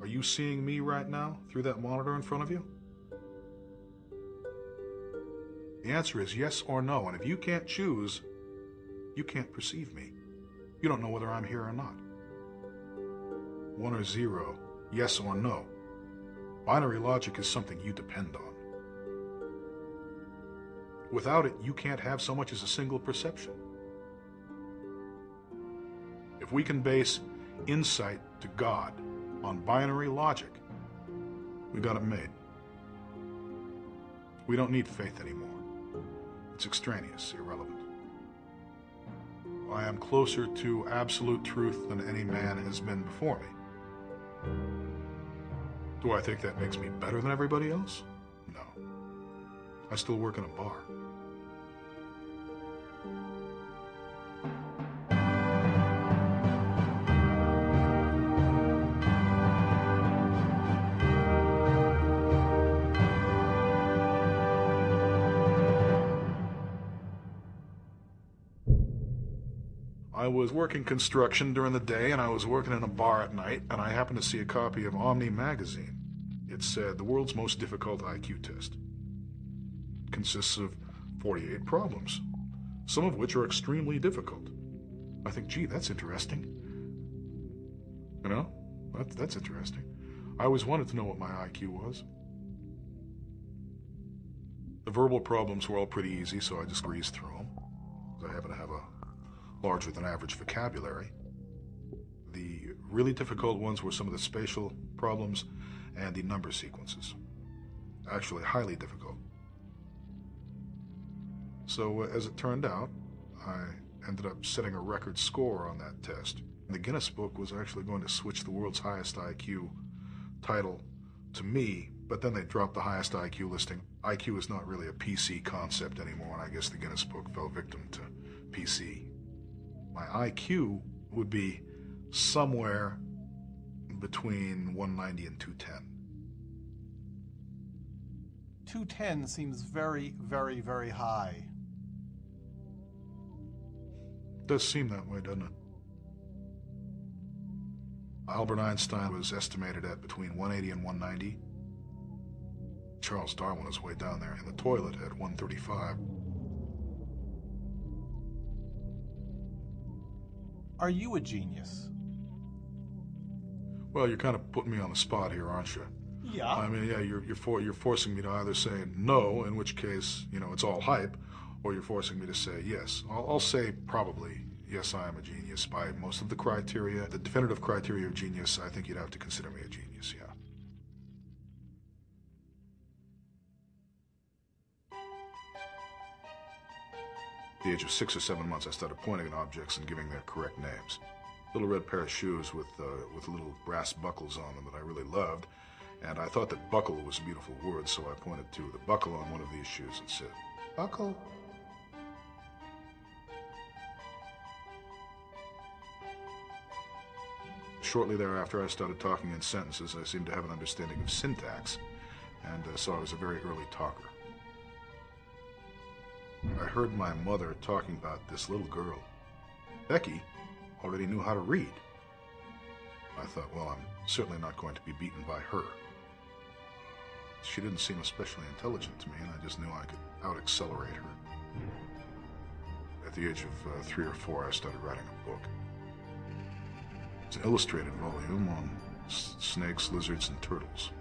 Are you seeing me right now through that monitor in front of you? The answer is yes or no, and if you can't choose, you can't perceive me. You don't know whether I'm here or not. 1 or 0, yes or no. Binary logic is something you depend on. Without it, you can't have so much as a single perception. If we can base insight to God on binary logic, we got it made. We don't need faith anymore. It's extraneous, irrelevant. I am closer to absolute truth than any man has been before me. Do I think that makes me better than everybody else? No. I still work in a bar. I was working construction during the day, and I was working in a bar at night, and I happened to see a copy of Omni magazine. It said, the world's most difficult IQ test. It consists of 48 problems, some of which are extremely difficult. I think, gee, that's interesting. You know, that's interesting. I always wanted to know what my IQ was. The verbal problems were all pretty easy, so I just breezed through them. I happen to have a larger than average vocabulary. The really difficult ones were some of the spatial problems and the number sequences. Actually, highly difficult. So, as it turned out, I ended up setting a record score on that test. The Guinness Book was actually going to switch the world's highest IQ title to me, but then they dropped the highest IQ listing. IQ is not really a PC concept anymore, and I guess the Guinness Book fell victim to PC. My IQ would be somewhere between 190 and 210. 210 seems very, very, very high. Does seem that way, doesn't it? Albert Einstein was estimated at between 180 and 190. Charles Darwin was way down there in the toilet at 135. Are you a genius? Well, you're kind of putting me on the spot here, aren't you? Yeah. I mean, yeah, you're forcing me to either say no, in which case, you know, it's all hype, or you're forcing me to say yes. I'll say probably, yes, I am a genius by most of the criteria. The definitive criteria of genius, I think you'd have to consider me a genius, yeah. At the age of 6 or 7 months, I started pointing at objects and giving their correct names. Little red pair of shoes with little brass buckles on them that I really loved, and I thought that buckle was a beautiful word, so I pointed to the buckle on one of these shoes and said, "Buckle." Shortly thereafter, I started talking in sentences. I seemed to have an understanding of syntax, and so I was a very early talker. I heard my mother talking about this little girl. Becky already knew how to read. I thought, well, I'm certainly not going to be beaten by her. She didn't seem especially intelligent to me, and I just knew I could out-accelerate her. At the age of 3 or 4, I started writing a book. It's an illustrated volume on snakes, lizards, and turtles.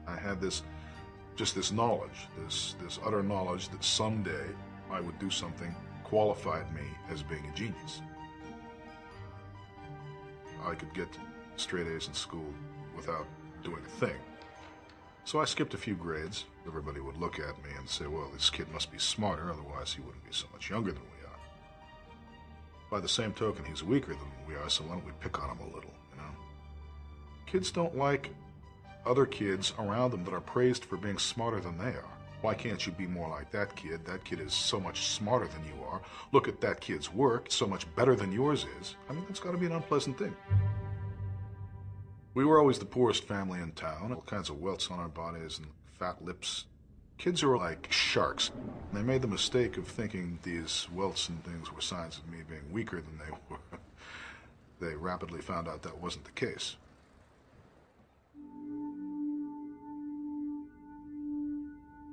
I had this knowledge, this utter knowledge that someday I would do something qualified me as being a genius. I could get straight A's in school without doing a thing. So I skipped a few grades. Everybody would look at me and say, well, this kid must be smarter, otherwise he wouldn't be so much younger than we are. By the same token, he's weaker than we are, so why don't we pick on him a little, you know? Kids don't like other kids around them that are praised for being smarter than they are. Why can't you be more like that kid? That kid is so much smarter than you are. Look at that kid's work, it's so much better than yours is. I mean, that's got to be an unpleasant thing. We were always the poorest family in town, all kinds of welts on our bodies and fat lips. Kids are like sharks. They made the mistake of thinking these welts and things were signs of me being weaker than they were. They rapidly found out that wasn't the case.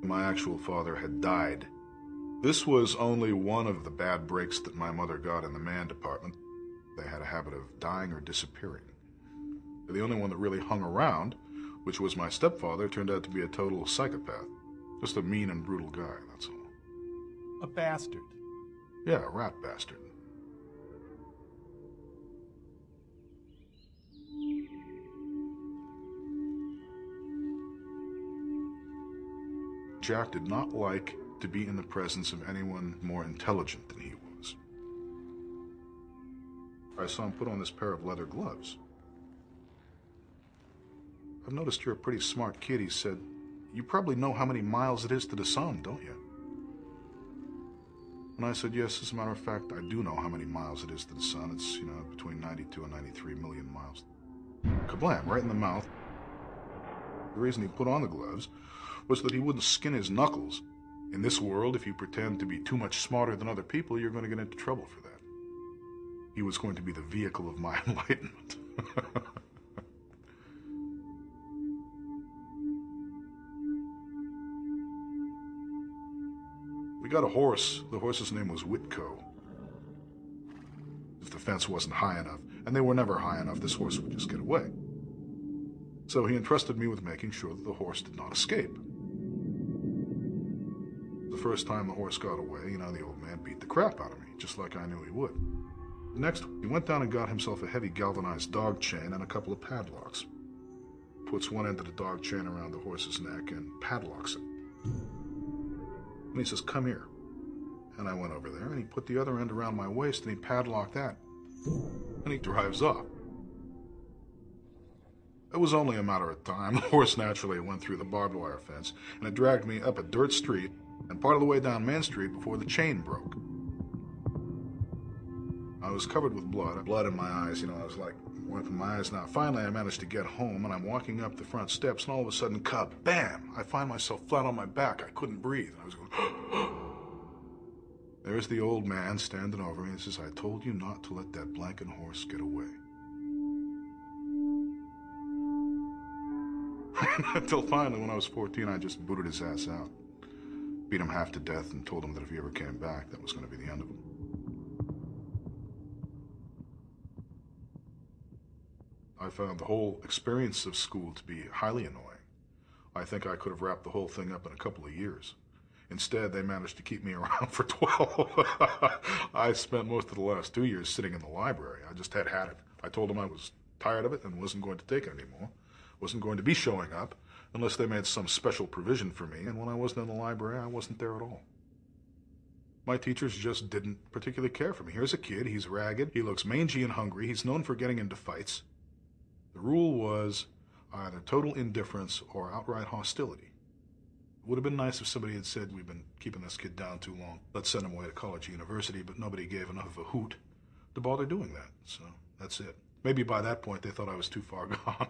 My actual father had died. This was only one of the bad breaks that my mother got in the man department. They had a habit of dying or disappearing. The only one that really hung around, which was my stepfather, turned out to be a total psychopath. Just a mean and brutal guy, that's all. A bastard. Yeah, a rat bastard. Jack did not like to be in the presence of anyone more intelligent than he was. I saw him put on this pair of leather gloves. I've noticed you're a pretty smart kid, he said. You probably know how many miles it is to the sun, don't you? And I said, yes, as a matter of fact, I do know how many miles it is to the sun. It's, between 92 and 93 million miles. Kablam, right in the mouth. The reason he put on the gloves was that he wouldn't skin his knuckles. In this world, if you pretend to be too much smarter than other people, you're going to get into trouble for that. He was going to be the vehicle of my enlightenment. We got a horse. The horse's name was Whitco. If the fence wasn't high enough, and they were never high enough, this horse would just get away. So he entrusted me with making sure that the horse did not escape. The first time the horse got away, the old man beat the crap out of me, just like I knew he would. Next, he went down and got himself a heavy galvanized dog chain and a couple of padlocks. Puts one end of the dog chain around the horse's neck and padlocks it. And he says, come here. And I went over there, and he put the other end around my waist, and he padlocked that. And he drives off. It was only a matter of time. The horse naturally went through the barbed wire fence, and it dragged me up a dirt street and part of the way down Main Street before the chain broke. I was covered with blood in my eyes. I was like, wiping my eyes now. Finally, I managed to get home, and I'm walking up the front steps, and all of a sudden, bam! I find myself flat on my back. I couldn't breathe. I was going, There's the old man standing over me and says, I told you not to let that blanking horse get away. Until finally, when I was 14, I just booted his ass out. Beat him half to death and told him that if he ever came back, that was going to be the end of him. I found the whole experience of school to be highly annoying. I think I could have wrapped the whole thing up in a couple of years. Instead, they managed to keep me around for 12. I spent most of the last 2 years sitting in the library. I just had it. I told them I was tired of it and wasn't going to take it anymore. Wasn't going to be showing up unless they made some special provision for me, and when I wasn't in the library, I wasn't there at all. My teachers just didn't particularly care for me. Here's a kid, he's ragged, he looks mangy and hungry, he's known for getting into fights. The rule was either total indifference or outright hostility. It would have been nice if somebody had said, we've been keeping this kid down too long, let's send him away to college or university, but nobody gave enough of a hoot to bother doing that, so that's it. Maybe by that point they thought I was too far gone.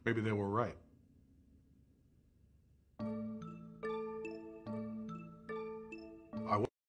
Maybe they were right.